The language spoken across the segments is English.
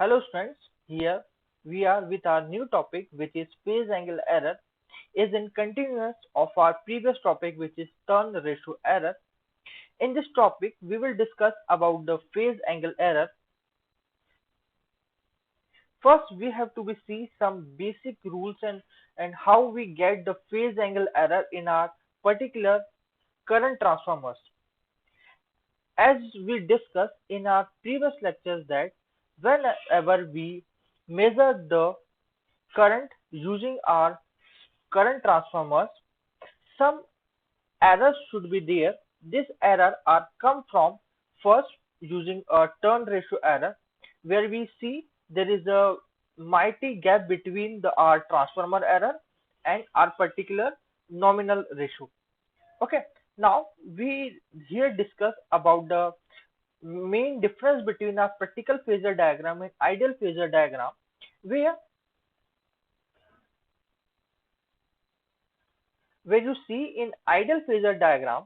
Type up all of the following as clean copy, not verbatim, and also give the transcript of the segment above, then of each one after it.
Hello students, here we are with our new topic which is phase angle error is in continuance of our previous topic which is turn ratio error. In this topic we will discuss about the phase angle error. First we have to be see some basic rules and how we get the phase angle error in our particular current transformers. As we discussed in our previous lectures that whenever we measure the current using our current transformers, some errors should be there. This error are come from first using a turn ratio error, where we see there is a mighty gap between the our transformer error and our particular nominal ratio. Okay, now we here discuss about the main difference between a practical phasor diagram and ideal phasor diagram, where you see in ideal phasor diagram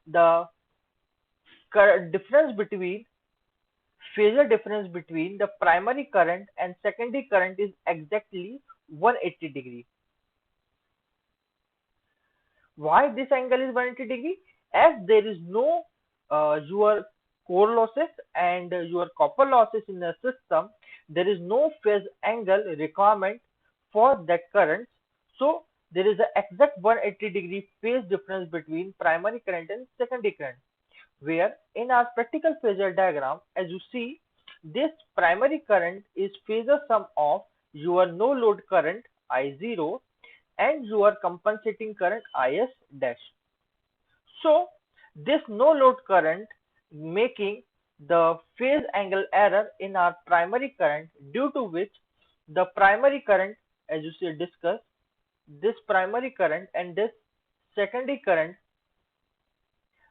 the difference between difference between the primary current and secondary current is exactly 180 degree. Why this angle is 180 degree? As there is no your core losses and your copper losses in the system, there is no phase angle requirement for that current. So there is an exact 180 degree phase difference between primary current and secondary current, where in our practical phasor diagram, as you see, this primary current is phasor sum of your no load current I0 and your compensating current Is dash. So this no load current making the phase angle error in our primary current, due to which the primary current, as you see discussed, this primary current and this secondary current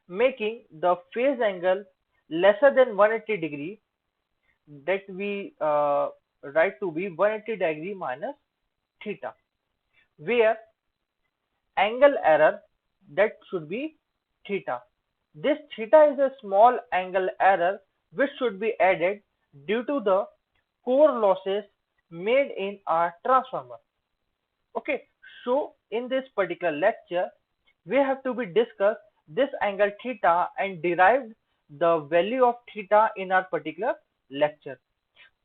making the phase angle lesser than 180 degree, that we write to be 180 degree minus theta, where angle error that should be theta. This theta is a small angle error which should be added due to the core losses made in our transformer. Okay, so in this particular lecture we have to be discuss this angle theta and derived the value of theta in our particular lecture,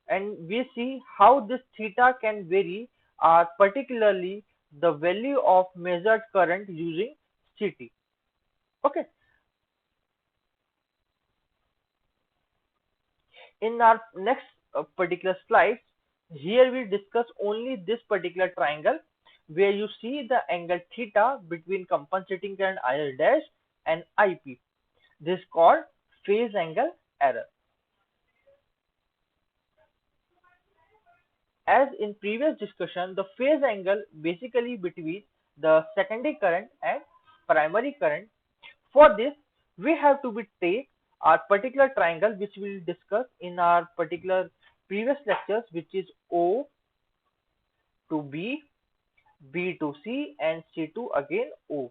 and we see how this theta can vary, particularly the value of measured current using CT. Okay, in our next particular slide, here we discuss only this particular triangle where you see the angle theta between compensating current IL dash and IP. This is called phase angle error. As in previous discussion, the phase angle basically between the secondary current and primary current. For this, we have to be take our particular triangle which we will discuss in our particular previous lectures, which is O to B, B to C, and C to again O.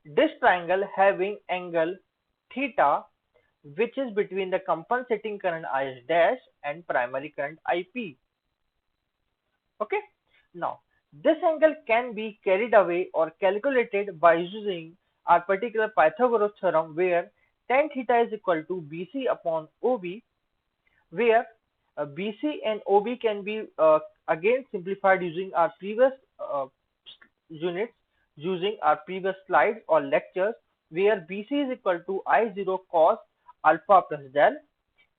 This triangle having angle theta, which is between the compensating current Is dash and primary current IP. Okay, now this angle can be carried away or calculated by using our particular Pythagoras theorem, where tan theta is equal to BC upon OB, where BC and OB can be again simplified using our previous units, using our previous slides or lectures, where BC is equal to I0 cos alpha plus del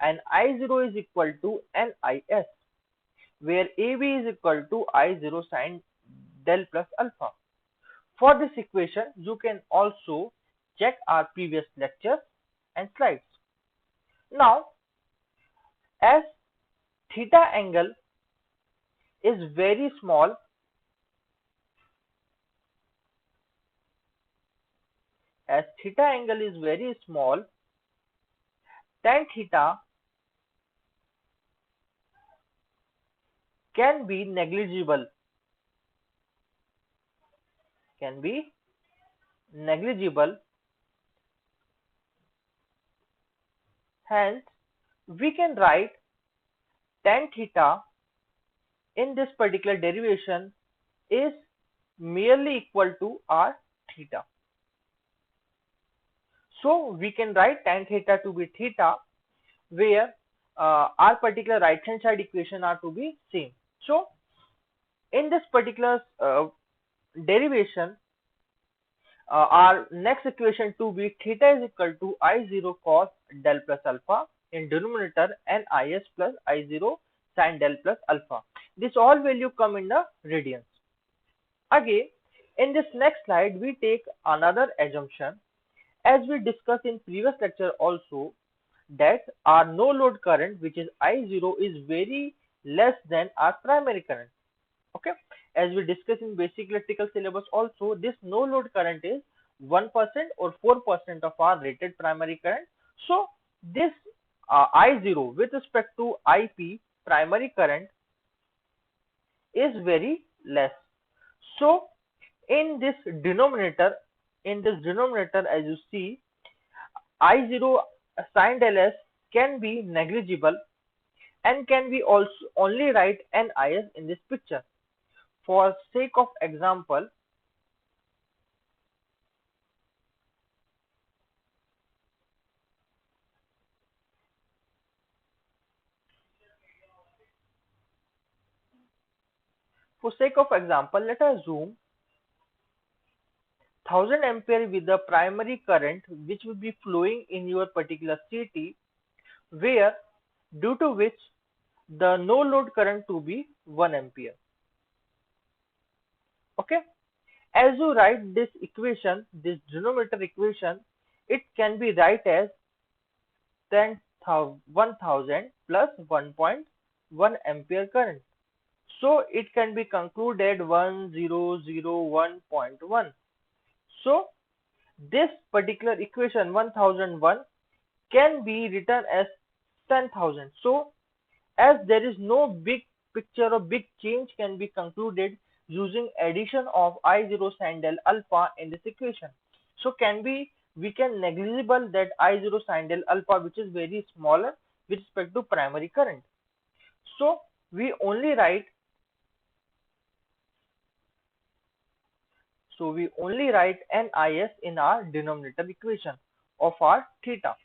and I0 is equal to NIS, where AB is equal to I0 sin del plus alpha. For this equation, you can also check our previous lectures and slides. Now, as theta angle is very small, tan theta can be negligible, hence we can write tan theta in this particular derivation is merely equal to r theta. So we can write tan theta to be theta, where our particular right hand side equation are to be same. So in this particular derivation, our next equation to be theta is equal to I0 cos del plus alpha in denominator and IS plus I0 sin del plus alpha. This all value come in the radians. Again, in this next slide, we take another assumption, as we discussed in previous lecture also, that our no load current, which is I0, is very less than our primary current. Okay, as we discussed in basic electrical syllabus also, this no load current is 1% or 4% of our rated primary current. So this I0 with respect to IP primary current is very less. So in this denominator, as you see, I0 sin del S can be negligible and can be also only write NIS in this picture. For sake of example, let us assume 1000 ampere with the primary current which will be flowing in your particular city, where due to which the no load current to be 1 ampere. Okay, as you write this equation, this denominator equation, it can be write as 1000 plus 1.1 ampere current. So it can be concluded 1001.1. So this particular equation 1001 can be written as 10,000. So as there is no big picture or big change can be concluded using addition of I0 sin del alpha in this equation. So we can negligible that I0 sin del alpha, which is very smaller with respect to primary current. So we only write NIS in our denominator equation of our theta.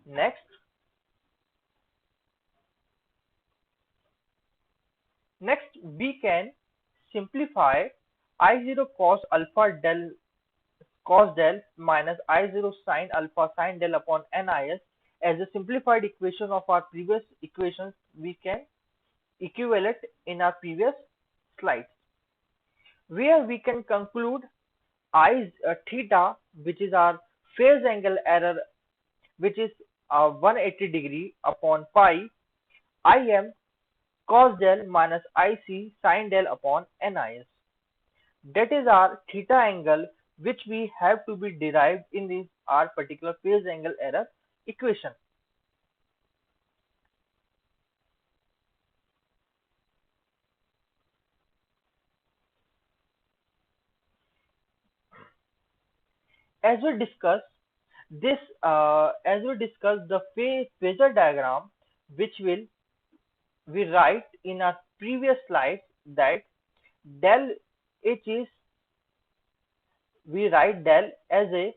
Next we can simplify I0 cos del minus I0 sin alpha sin del upon NIS as a simplified equation of our previous equations. We can equivalent in our previous slides, where we can conclude theta, which is our phase angle error, which is 180 degree upon pi Im cos del minus IC sin del upon NIS. That is our theta angle, which we have to be derived in this our particular phase angle error equation. As we discuss the phasor diagram, which we write in our previous slides, that del H is, we write del as a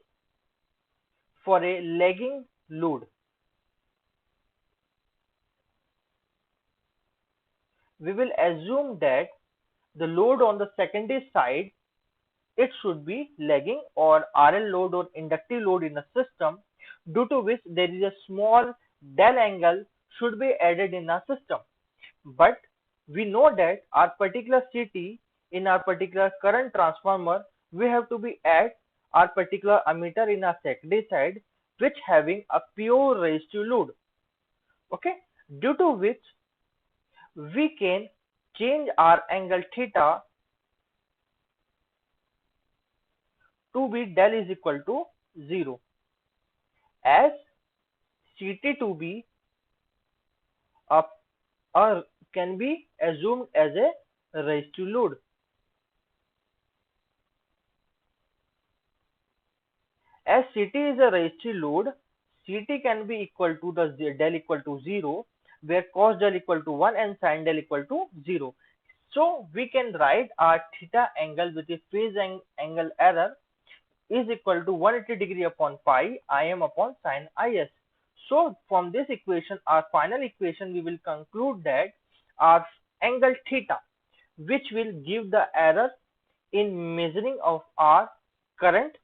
for a lagging load. We will assume that the load on the secondary side, it should be lagging or RL load or inductive load in the system, due to which there is a small del angle should be added in our system. But we know that our particular CT in our particular current transformer, we have to be add our particular ammeter in our secondary side, which having a pure resistive load. Okay, due to which we can change our angle theta to be del is equal to 0, as CT to be can be assumed as a resistive load. As Ct is a registry load, Ct can be equal to the del equal to 0, where cos del equal to 1 and sin del equal to 0. So we can write our theta angle with a phase angle error is equal to 180 degree upon pi Im upon sin is. So from this equation, our final equation, we will conclude that our angle theta, which will give the error in measuring of our current,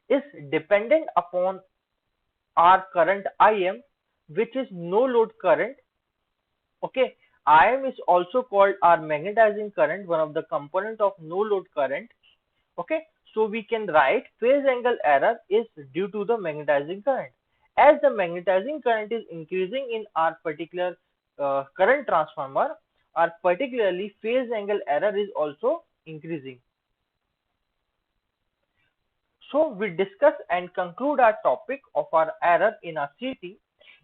is dependent upon our current Im, which is no load current. Okay, Im is also called our magnetizing current, one of the component of no load current. Okay, so we can write phase angle error is due to the magnetizing current. As the magnetizing current is increasing in our particular current transformer, our particularly phase angle error is also increasing. So we discuss and conclude our topic of our error in our CT.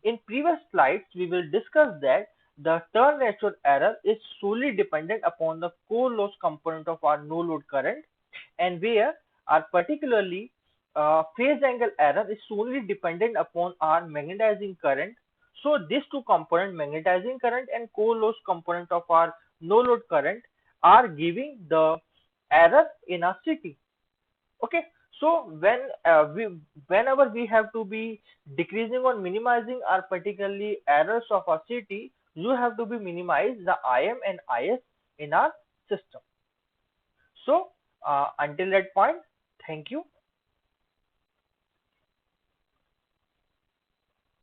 In previous slides, we will discuss that the turn ratio error is solely dependent upon the core loss component of our no load current, and where our particularly phase angle error is solely dependent upon our magnetizing current. So these two components, magnetizing current and core loss component of our no load current, are giving the error in our CT. Okay, so whenever we have to be decreasing or minimizing our particularly errors of our CT, you have to be minimize the Im and Is in our system. So until that point, thank you.